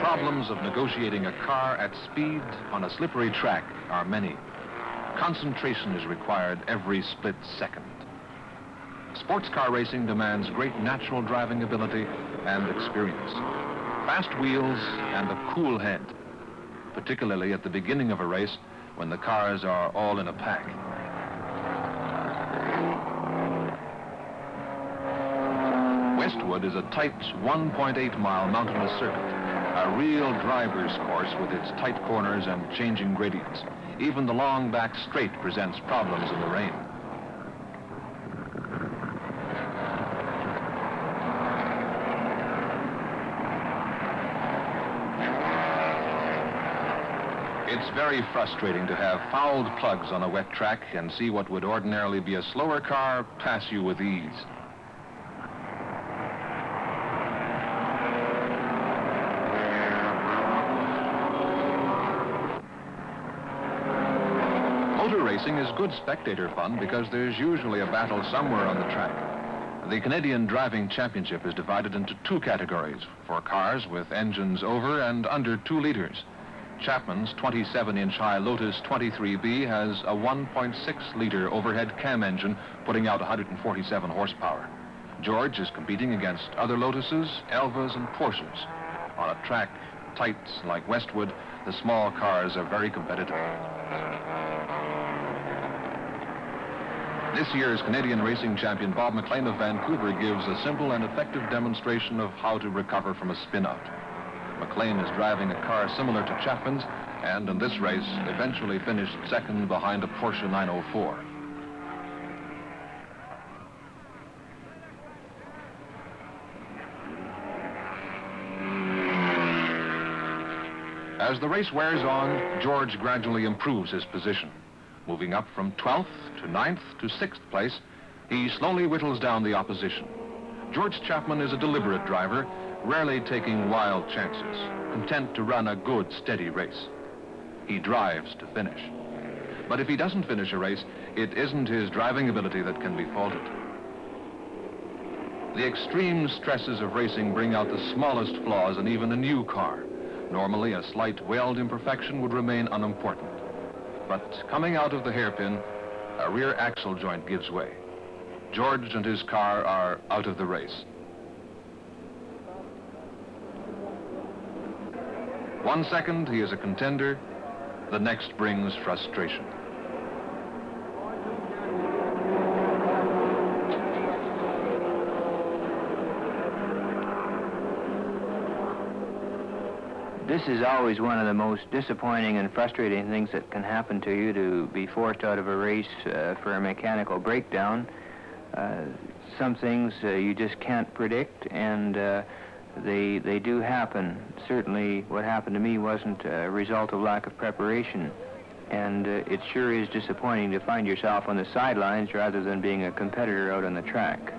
problems of negotiating a car at speed on a slippery track are many. Concentration is required every split second. Sports car racing demands great natural driving ability and experience, fast wheels and a cool head, particularly at the beginning of a race when the cars are all in a pack. Westwood is a tight 1.8-mile mountainous circuit, a real driver's course with its tight corners and changing gradients. Even the long back straight presents problems in the rain. It's very frustrating to have fouled plugs on a wet track and see what would ordinarily be a slower car pass you with ease. Motor racing is good spectator fun because there's usually a battle somewhere on the track. The Canadian Driving Championship is divided into two categories for cars with engines over and under 2 liters. Chapman's 27-inch high Lotus 23B has a 1.6-liter overhead cam engine putting out 147 horsepower. George is competing against other Lotuses, Elvas, and Porsches. On a track tight like Westwood, the small cars are very competitive. This year's Canadian racing champion Bob McLean of Vancouver gives a simple and effective demonstration of how to recover from a spin-out. McLean is driving a car similar to Chapman's, and in this race eventually finished second behind a Porsche 904. As the race wears on, George gradually improves his position. Moving up from 12th to 9th to 6th place, he slowly whittles down the opposition. George Chapman is a deliberate driver, rarely taking wild chances, content to run a good, steady race. He drives to finish. But if he doesn't finish a race, it isn't his driving ability that can be faulted. The extreme stresses of racing bring out the smallest flaws in even a new car. Normally, a slight weld imperfection would remain unimportant. But coming out of the hairpin, a rear axle joint gives way. George and his car are out of the race. 1 second, he is a contender. The next brings frustration. This is always one of the most disappointing and frustrating things that can happen to you, to be forced out of a race for a mechanical breakdown. Some things you just can't predict, and they do happen. Certainly what happened to me wasn't a result of lack of preparation, and it sure is disappointing to find yourself on the sidelines rather than being a competitor out on the track.